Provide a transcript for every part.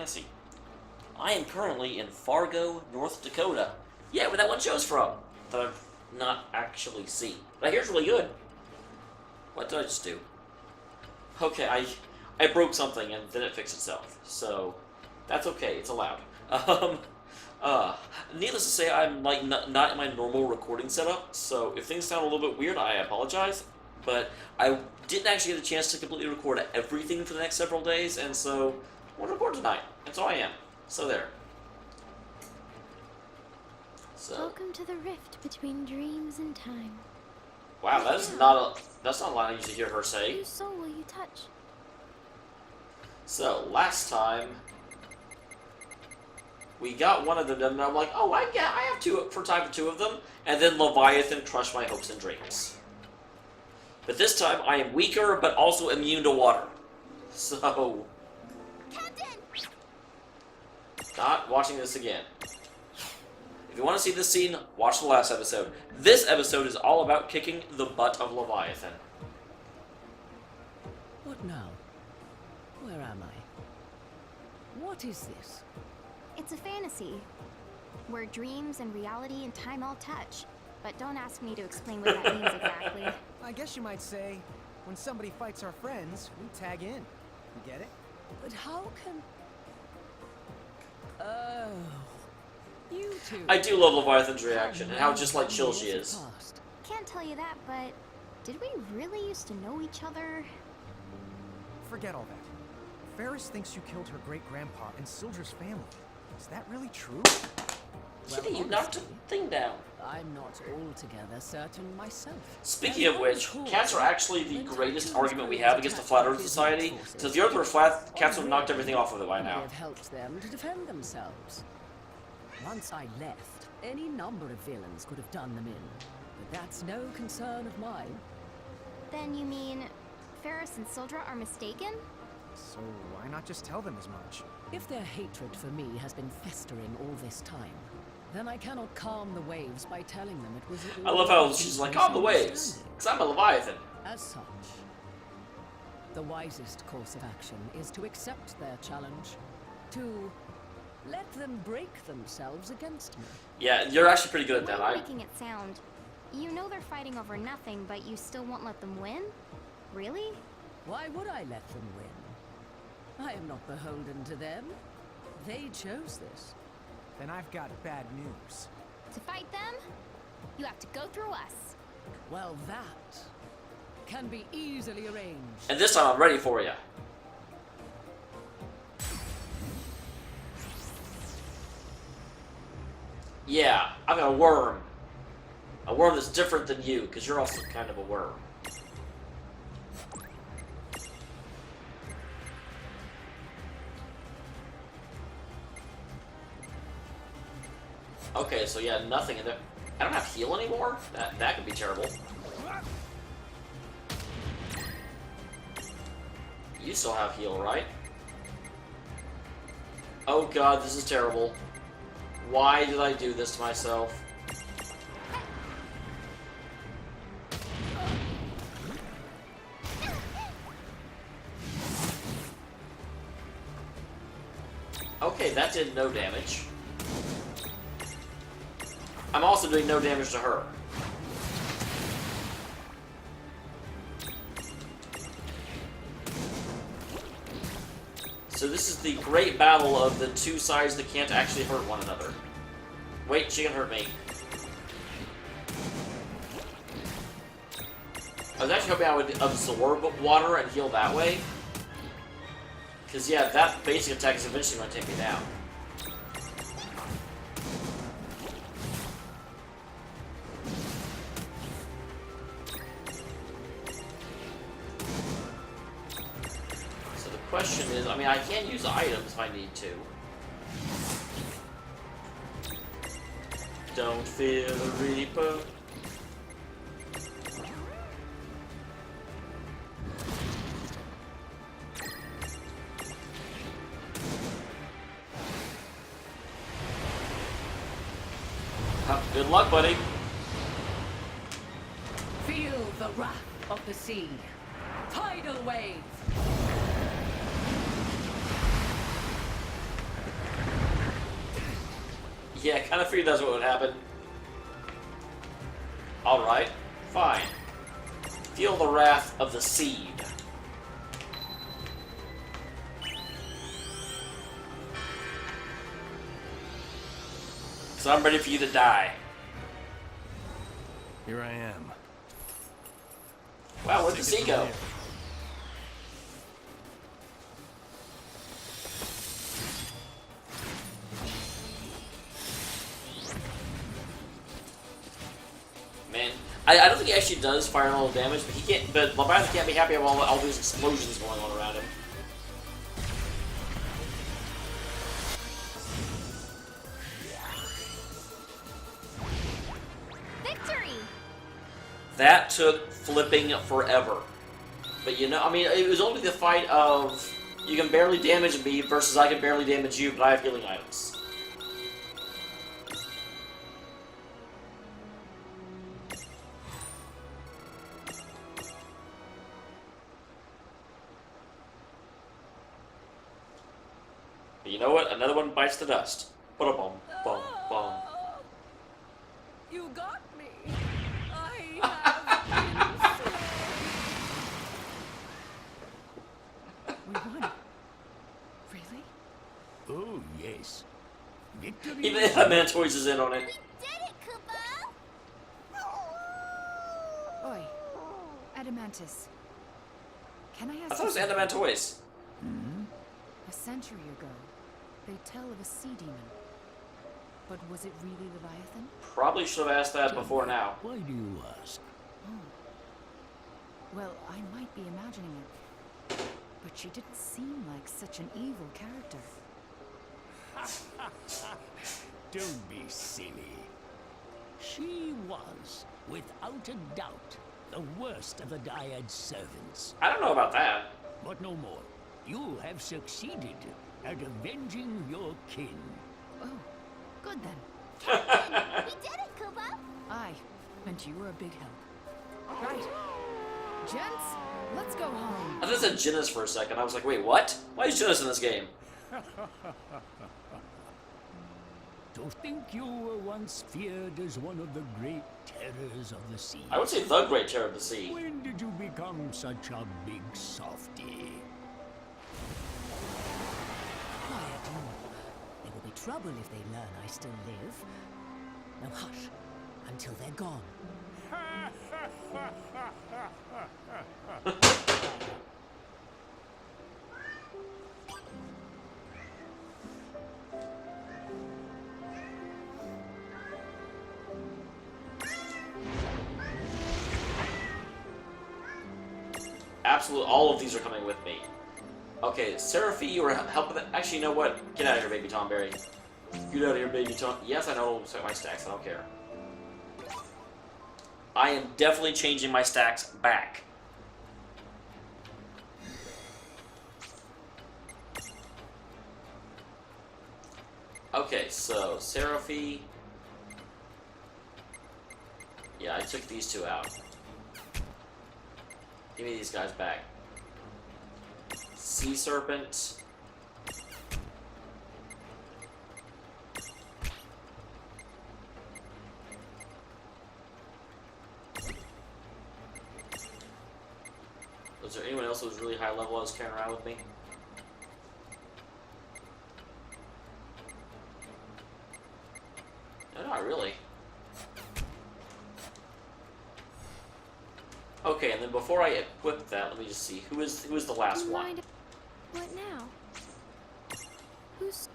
fantasy. I am currently in Fargo, North Dakota. Yeah, where that one show's from. That I've not actually seen. But I hear it's really good. What did I just do? Okay, I broke something and then it fixed itself. So, that's okay. It's allowed. Needless to say, I'm like not in my normal recording setup, so if things sound a little bit weird, I apologize. But I didn't actually get a chance to completely record everything for the next several days, and so I'm going to record tonight. And so I am. So there. So. Welcome to the rift between dreams and time. Wow, that's not a line I usually hear her say. Whose soul will you touch? So, last time we got one of them done, and I'm like, oh, I have two for time for two of them, and then Leviathan crushed my hopes and dreams. But this time, I am weaker, but also immune to water. So, Captain! not watching this again. If you want to see this scene, watch the last episode. This episode is all about kicking the butt of Leviathan. What now? Where am I? What is this? It's a fantasy, where dreams and reality and time all touch. But don't ask me to explain what that means exactly. I guess you might say, when somebody fights our friends, we tag in. You get it? But how can... Oh... You two... I do love Leviathan's reaction, and how just like chill she is. Can't tell you that, but did we really used to know each other? Forget all that. Ferris thinks you killed her great-grandpa and Sildra's family. Is that really true? Kitty, you knocked the thing down. I'm not altogether certain myself. Speaking of which, cats are actually the greatest argument we have against the Flat Earth Society. So if the Earth were flat, cats would have knocked everything off of it by now. I've helped them to defend themselves. Once I left, any number of villains could have done them in. But that's no concern of mine. Then you mean Ferris and Sildra are mistaken? So why not just tell them as much? If their hatred for me has been festering all this time, then I cannot calm the waves by telling them it was... I love how she's like, calm the waves, because I'm a Leviathan. As such, the wisest course of action is to accept their challenge, to let them break themselves against me. Yeah, you're actually pretty good at that. You're making it sound. You know they're fighting over nothing, but you still won't let them win? Really? Why would I let them win? I am not beholden to them. They chose this. Then I've got bad news. To fight them, you have to go through us. Well, that can be easily arranged. And this time I'm ready for you. Yeah, I'm a worm. A worm that's different than you, because you're also kind of a worm. Okay, so yeah, nothing in there. I don't have heal anymore? That could be terrible. You still have heal, right? Oh god, this is terrible. Why did I do this to myself? Okay, that did no damage. I'm also doing no damage to her. So this is the great battle of the two sides that can't actually hurt one another. Wait, she can hurt me. I was actually hoping I would absorb water and heal that way. Because, yeah, that basic attack is eventually going to take me down. So the question is, I mean, I can use items if I need to. Don't fear the Reaper. Good luck, buddy. Feel the wrath of the sea. Tidal wave. Yeah, I kind of figured that's what would happen. Alright, fine. Feel the wrath of the seed. So I'm ready for you to die. Here I am. Wow, where'd the sea go? Man, I don't think he actually does fire all the damage, but he can't. But Leviathan can't be happy about all these explosions going on around him. Victory! That took flipping forever. But you know, I mean, it was only the fight of you can barely damage me versus I can barely damage you, but I have healing items. But you know what? Another one bites the dust. Ba-da-bum, bum, bum. You got me. I have been slain. We won. Really? Oh, yes. Victory. Even if Adamantoids is in on it. We did it, Kupo! Oi, Adamantus. Can I I ask thought it was Adamantoids. A century ago, they tell of a sea demon. But was it really Leviathan? Probably should have asked that before now. Why do you ask? Well, I might be imagining it. But she didn't seem like such an evil character. Don't be silly. She was, without a doubt, the worst of the Dyad servants. I don't know about that. But no more. You have succeeded at avenging your kin. Oh, good then. We did it, Kupo! Aye, and you were a big help. Right. Gents, let's go home. I thought it said Genis for a second. I was like, wait, what? Why is Genis in this game? To think you were once feared as one of the great terrors of the sea. I would say the Great Terror of the Sea. When did you become such a big softy? Quiet, you. There will be trouble if they learn I still live. Now hush, until they're gone. Absolutely, all of these are coming with me. Okay, Seraphi, you were helping. Actually, you know what? Get out of here, baby Tomberry. Get out of here, baby Tom. Yes, I know my stacks. I don't care. I am definitely changing my stacks back. Okay, so Seraphi. Yeah, I took these two out. Give me these guys back. Sea Serpent. Was there anyone else who was really high level I was carrying around with me? No, not really. Okay, and then before I equip that, let me just see. Who is the last one? Mind- What now? Who's...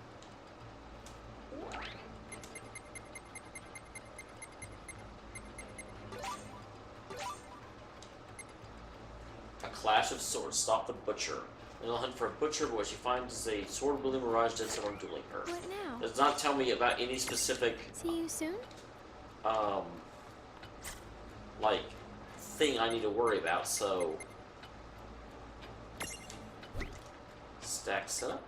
A clash of swords. Stop the butcher. They'll hunt for a butcher, but what she finds is a sword-wielding mirage dead someone dueling her. What now? Does not tell me about any specific, See you soon? like, thing I need to worry about, so... Stack setup?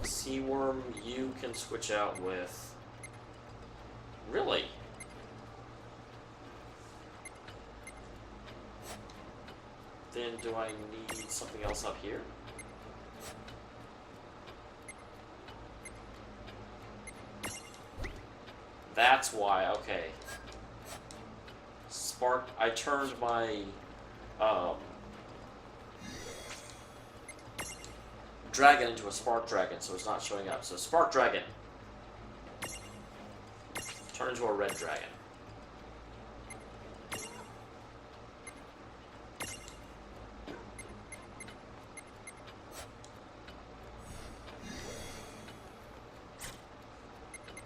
Seaworm, you can switch out with... Really? Then do I need something else up here? That's why, okay. Spark, I turned my, dragon into a spark dragon, so it's not showing up. So spark dragon. Turn into a red dragon.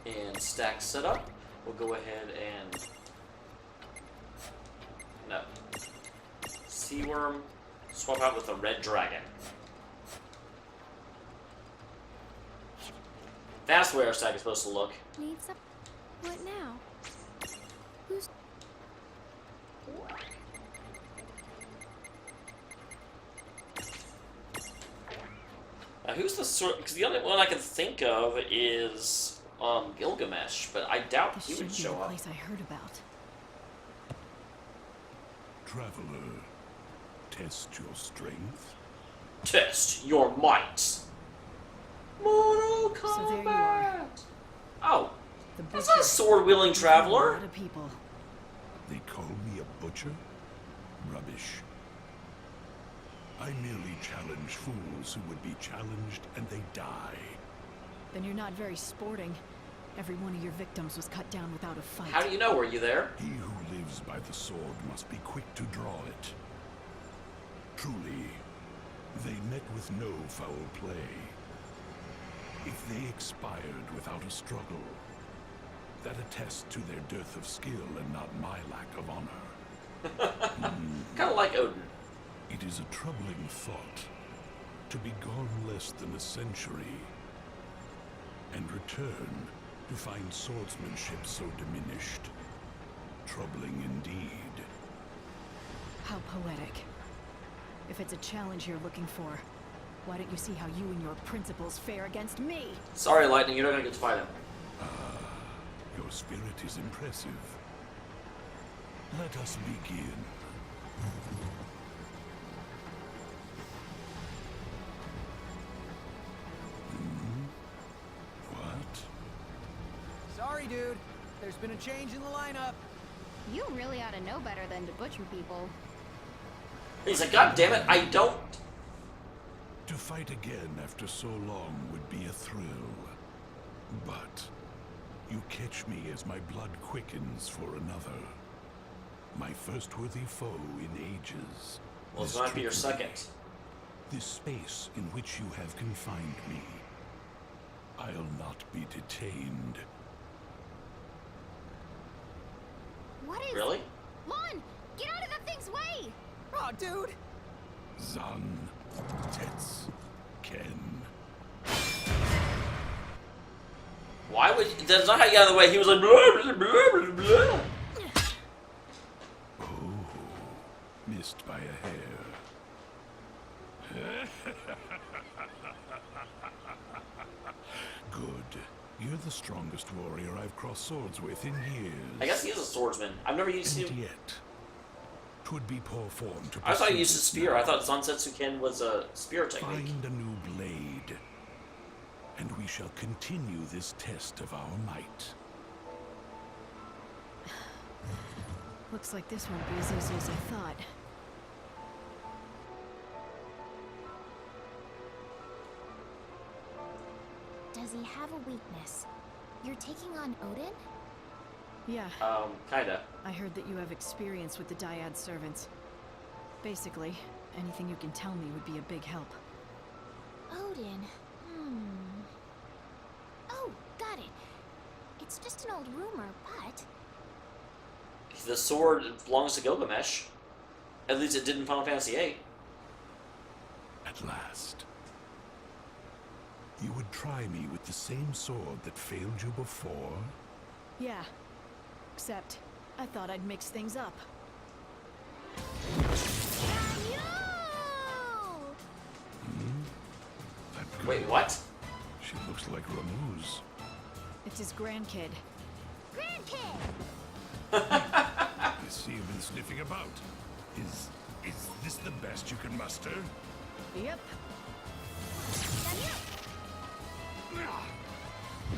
And stack setup. We'll go ahead and no. Sea worm. Swap out with a red dragon. That's where our stack is supposed to look. Need some. What now? Who's. Now, who's the sort? Because the only one I can think of is Gilgamesh, but I doubt This he should would be show the up. place I heard about. Traveler, test your strength. Test your might. Mortal Kombat. So there you are. Oh, The that's not a butcher. sword-wielding A traveler. lot of people. They call me a butcher? Rubbish. I merely challenge fools who would be challenged and they die. Then you're not very sporting. Every one of your victims was cut down without a fight. How do you know? Were you there? He who lives by the sword must be quick to draw it. Truly, they met with no foul play. If they expired without a struggle, that attests to their dearth of skill and not my lack of honor. Kind of like Odin. It is a troubling thought to be gone less than a century and return to find swordsmanship so diminished. Troubling indeed. How poetic. If it's a challenge you're looking for, why don't you see how you and your principles fare against me? Sorry, Lightning, you're not gonna get to fight him. Your spirit is impressive. Let us begin. What? Sorry, dude. There's been a change in the lineup. You really ought to know better than to butcher people. He's like, God damn it, I don't. To fight again after so long would be a thrill. But you catch me as my blood quickens for another. My first worthy foe in ages. Well, it's This not be your trickery, second. This space in which you have confined me. I'll not be detained. What is. Really? Lon! Get out of the thing's way! Oh, dude. Zan, Tets, Ken. Why would? That's not how you got out of the way. He was like, blah, blah, blah, blah, blah. Oh, missed by a hair. Good. You're the strongest warrior I've crossed swords with in years. I guess he is a swordsman. I've never used And him. yet, 'twould be poor form to I thought he pursue used a this spear. now. I thought Zansetsu Ken was a spear technique. Find a new blade, and we shall continue this test of our might. Looks like this won't be as easy as I thought. Does he have a weakness? You're taking on Odin? Yeah, Kinda. I heard that you have experience with the Dyad servants. Basically, anything you can tell me would be a big help. Odin? Oh, got it. It's just an old rumor, but. The sword belongs to Gilgamesh. At least it did in Final Fantasy VIII. At last. You would try me with the same sword that failed you before? Yeah. Except, I thought I'd mix things up. Dameol! That girl, Wait, what? she looks like Ramuh's. It's his grandkid. Grandkid! I see him been sniffing about. His Is this the best you can muster? Yep.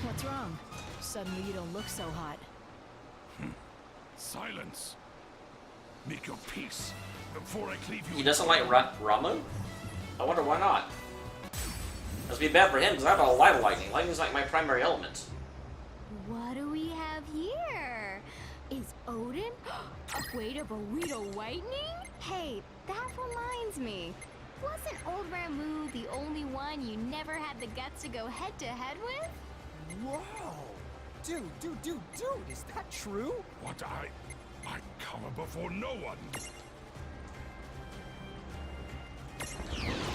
What's wrong? Suddenly you don't look so hot. Silence. Make your peace before I cleave you. He doesn't like Ramuh? I wonder why not. Must be bad for him because I have a lot of lightning. Lightning's like my primary element. What do we have here? Is Odin a way to burrito whitening? Hey, that reminds me. Wasn't old Ramuh the only one you never had the guts to go head-to-head with? Whoa! Dude, is that true? What I cower before no one.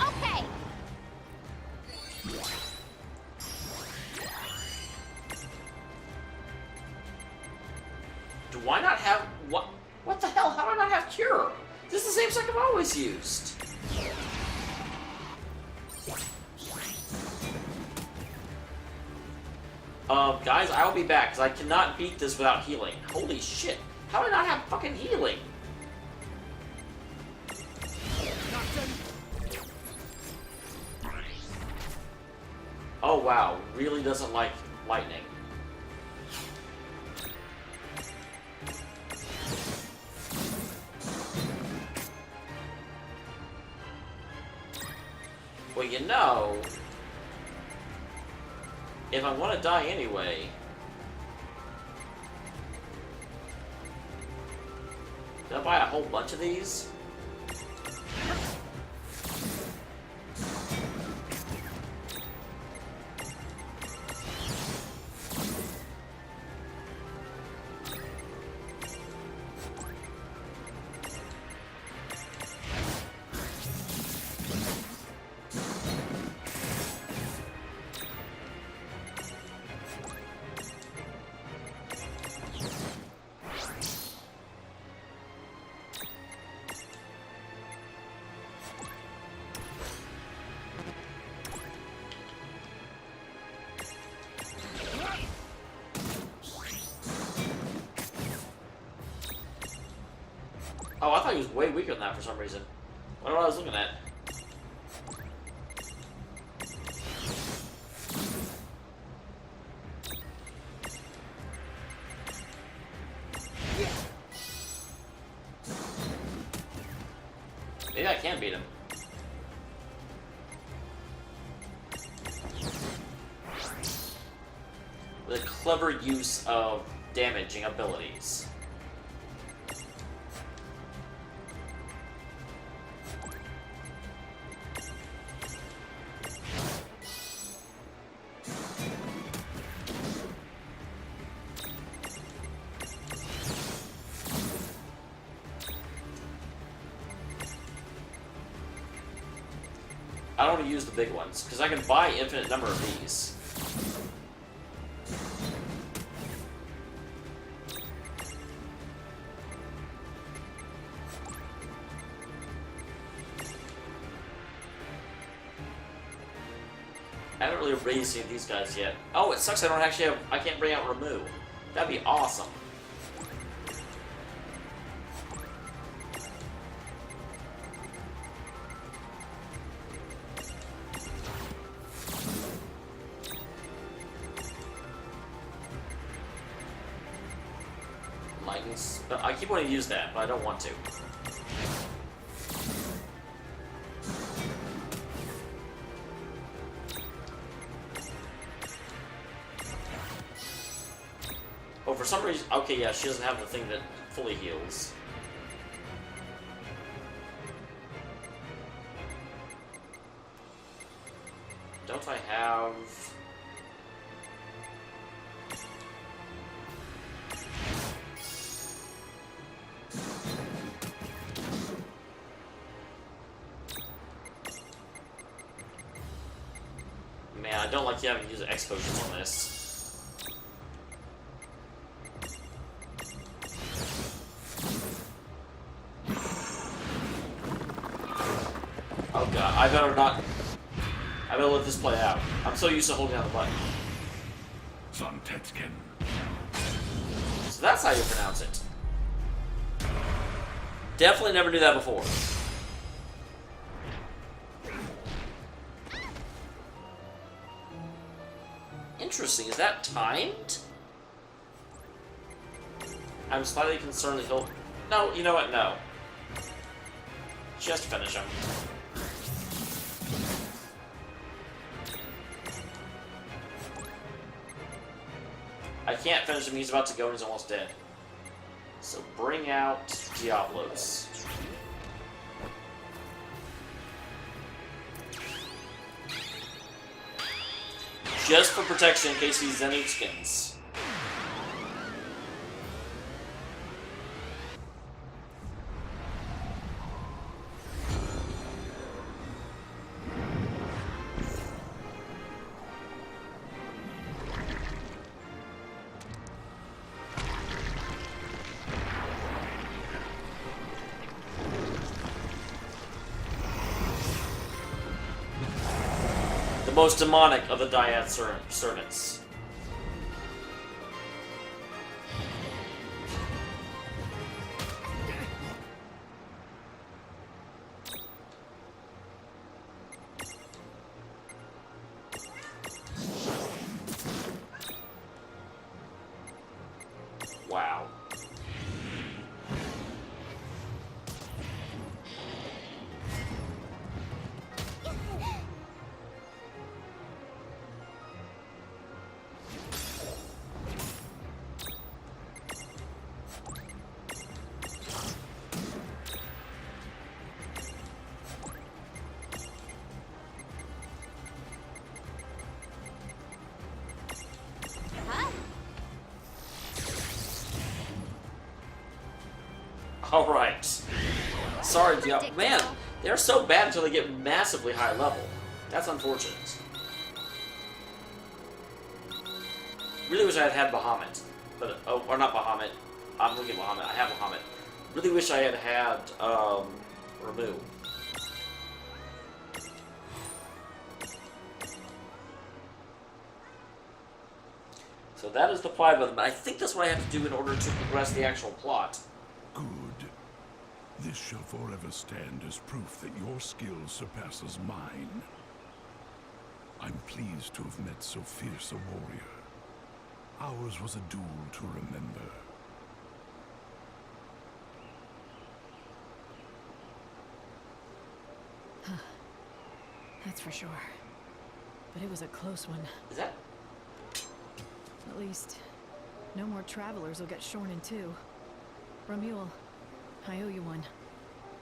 Okay! Do I not have... What the hell? How do I not have Cure? This is the same stuff I've always used. Guys, I'll be back, because I cannot beat this without healing. Holy shit. How do I not have fucking healing? Oh wow, really doesn't like lightning. Well, you know, if I want to die anyway, did I buy a whole bunch of these? Oh, I thought he was way weaker than that for some reason. I don't know what I was looking at. Maybe I can beat him. With a clever use of damaging abilities. I don't want to use the big ones, because I can buy infinite number of these. I haven't really raised any of these guys yet. Oh, it sucks I don't actually have... I can't bring out Ramuh. That'd be awesome. I keep wanting to use that, but I don't want to. Oh, for some reason... Okay, yeah, she doesn't have the thing that fully heals. Don't I have... Man, I don't like you having to use X potions on this. Oh god, I better not... I better let this play out. I'm so used to holding down the button. Sontetken. So that's how you pronounce it. Definitely never knew that before. Interesting. Is that timed? I'm slightly concerned that he'll... No, you know what? No. Just finish him. I can't finish him. He's about to go and he's almost dead. So bring out Diablos. Just for protection in case he's any skins. Most demonic of the Dyad servants. Wow. Alright. Sorry, Diablo. Man, they're so bad until they get massively high level. That's unfortunate. Really wish I had Bahamut. But, oh, or not Bahamut. I'm looking at Bahamut. I have Bahamut. Really wish I had Ramuh. So that is the 5 of them. I think that's what I have to do in order to progress the actual plot. Good. This shall forever stand as proof that your skill surpasses mine. I'm pleased to have met so fierce a warrior. Ours was a duel to remember. That's for sure. But it was a close one. Is that? At least, no more travelers will get shorn in two. Ramuh, I owe you one.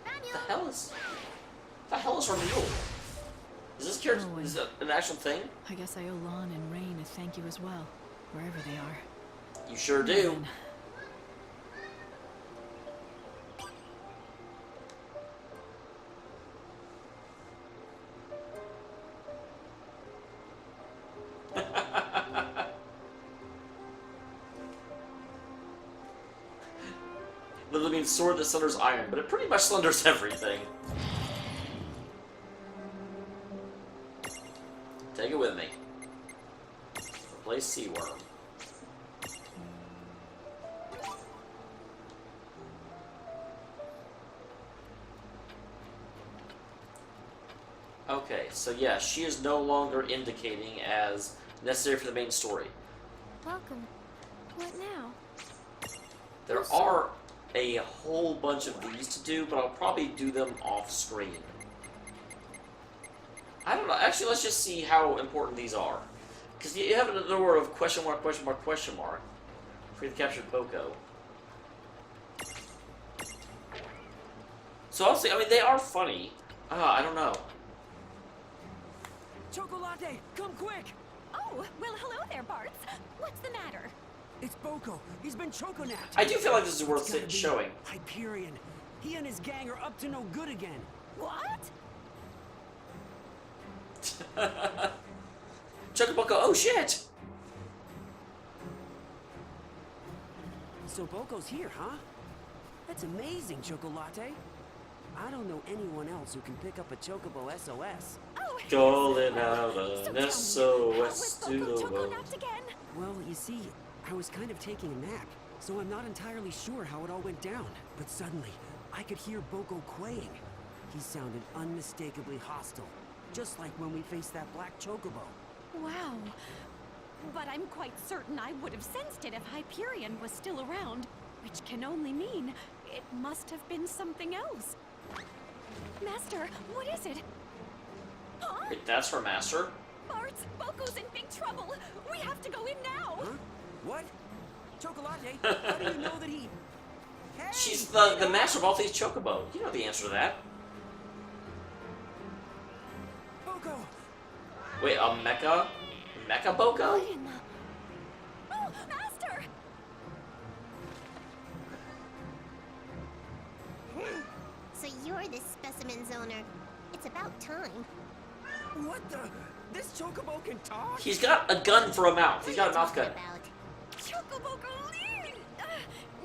The hell is Ramuh? Is this character Oh, is that an actual thing? I guess I owe Lon and Rain a thank you as well, wherever they are. You sure do. Then. Literally means sword that sunders iron, but it pretty much sunders everything. Take it with me. Replace Sea Worm. Okay, so yeah, she is no longer indicating as necessary for the main story. Welcome. What now? There are a whole bunch of these to do, but I'll probably do them off screen. I don't know. Actually, let's just see how important these are. Because you have a number of question mark, question mark, question mark for you to capture Boko. So obviously, I mean, they are funny. I don't know. Chocolate, come quick! Oh, well, hello there, Barts. What's the matter? It's Boko. He's been choconapped. I do feel like this is worth It's gotta be showing. Hyperion. He and his gang are up to no good again. What? Chocoboko, oh shit! So Boko's here, huh? That's amazing, Chocolate. I don't know anyone else who can pick up a Chocobo SOS. Oh, Calling out so an tell me, SOS how to was the Boko world. choconapped again? Well, you see, I was kind of taking a nap, so I'm not entirely sure how it all went down. But suddenly, I could hear Boko quaying. He sounded unmistakably hostile, just like when we faced that black Chocobo. Wow. but I'm quite certain I would have sensed it if Hyperion was still around, which can only mean it must have been something else. Master, what is it? Huh? Wait, that's her master? Bart's Boko's in big trouble. We have to go in now. Huh? What? Chocolate? How do you know that he... Hey, She's the master of all these chocobos. You know the answer to that. Boko! Wait, a mecha? Mecha Boko? What in the... Oh, Master! So you're this specimen's owner. It's about time. What the... This chocobo can talk? He's got a gun for a mouth. He's got a mouth gun. Chocobo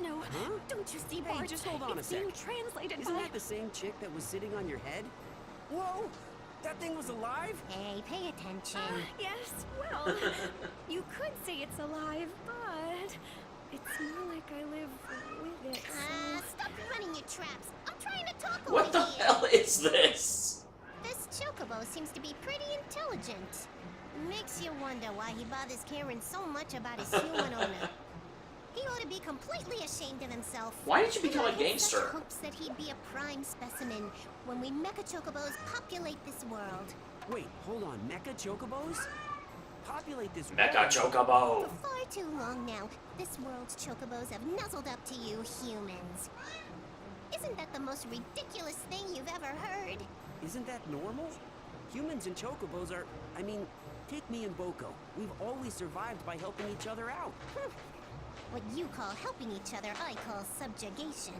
no, Huh? don't you see, Hey, Bart? just hold on a it's sec. being translated Isn't by... that the same chick that was sitting on your head? Whoa! That thing was alive? Hey, pay attention. Yes, well, you could say it's alive, but it's more like I live with it, so... Stop running your traps. I'm trying to talk What over the here. hell is this? This chocobo seems to be pretty intelligent. Makes you wonder why he bothers caring so much about his human owner. He ought to be completely ashamed of himself. Why did you become a And I had gangster? such hopes that he'd be a prime specimen when we mecha chocobos populate this world. Wait, hold on. Mecha chocobos? Populate this Mecha world? Chocobo. For far too long now, this world's chocobos have nuzzled up to you humans. Isn't that the most ridiculous thing you've ever heard? Isn't that normal? Humans and chocobos are... I mean, take me and Boko. We've always survived by helping each other out. What you call helping each other, I call subjugation.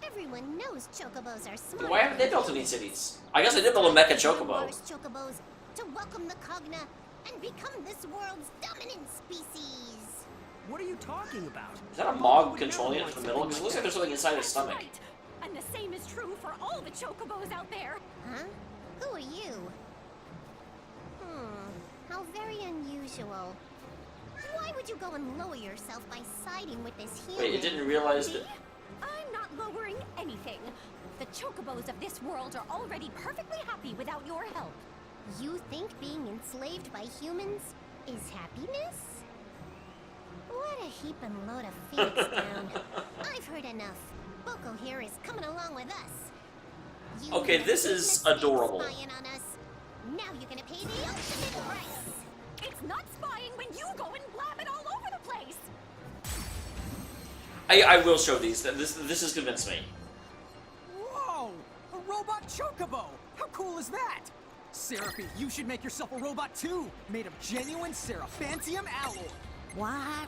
Everyone knows chocobos are smart. Why haven't they built any cities? I guess they did build a mecha chocobo. Chocobos to welcome the Cogna and become this world's dominant species. What are you talking about? Is that a Mog controlling it from the middle? Because it looks like there's something inside his That's stomach. right. And the same is true for all the chocobos out there. Huh? Who are you? How very unusual. Why would you go and lower yourself by siding with this human? Wait, it didn't realize Me? that... I'm not lowering anything. The chocobos of this world are already perfectly happy without your help. You think being enslaved by humans is happiness? What a heap and load of phoenix down. I've heard enough. Boko here is coming along with us. You Okay, have this been is mistake adorable. spying on us. Now you're gonna pay the ultimate price. It's not spying when you go and blab it all over the place. I will show these. This has convinced me. Whoa! A robot chocobo! How cool is that? Seraphie, you should make yourself a robot too, made of genuine seraphantium alloy. What?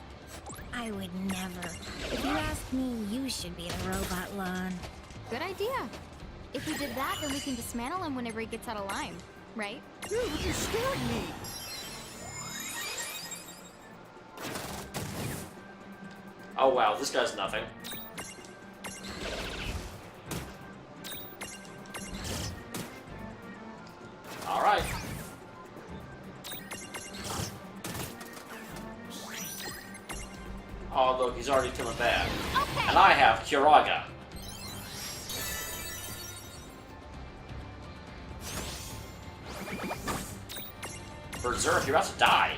I would never. If you ask me, you should be the robot, Lon. Good idea. If we did that, then we can dismantle him whenever he gets out of line, right? Dude, you're scaring me! Oh wow, this guy's nothing. Alright. Oh look, he's already killing bad. Okay. And I have Kiraga. Berserk, you're about to die.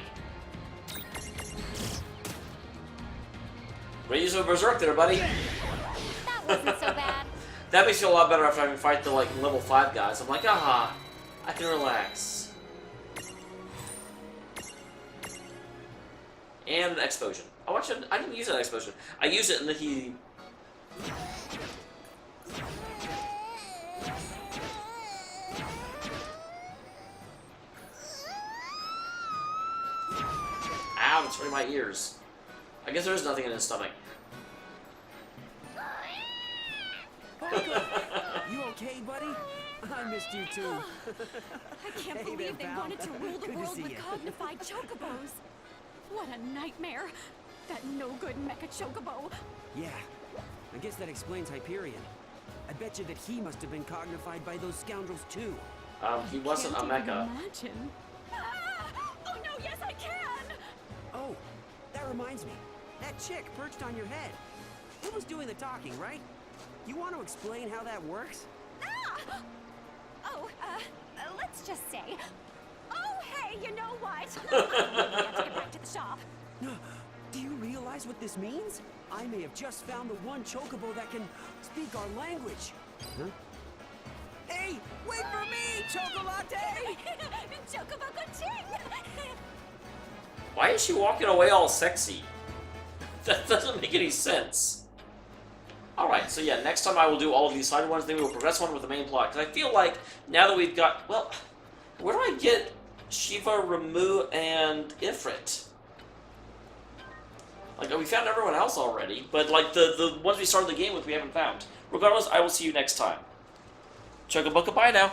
Raise a Berserk there, buddy. That wasn't so bad. That makes me feel a lot better after having fight the like level 5 guys. I'm like, aha, I can relax. And an explosion. Oh, actually, I didn't use that explosion. I used it and then he... Ow, it's hurting my ears. I guess there is nothing in his stomach. You okay, buddy? I missed you too. I can't Hey believe they there, pal. wanted to rule the Good to world see with ya. cognified chocobos. What a nightmare. That no-good mecha chocobo. Yeah, I guess that explains Hyperion. I bet you that he must have been cognified by those scoundrels too. He wasn't a Can't even mecha. imagine. Oh no, yes I can! Oh, that reminds me. That chick perched on your head. Who was doing the talking, right? You want to explain how that works? Ah! Oh, let's just say... Oh, hey! Hey, you know what? We have to get back to the shop. Do you realize what this means? I may have just found the one chocobo that can speak our language. Huh? Hey, wait for me, Chocolate! Chocobo Kuching! Why is she walking away all sexy? That doesn't make any sense. Alright, so yeah, next time I will do all of these side ones, then we will progress one with the main plot. Because I feel like, now that we've got... Well, where do I get Shiva, Ramuh, and Ifrit? Like, we found everyone else already, but like, the ones we started the game with we haven't found. Regardless, I will see you next time. Chocobo, bye now.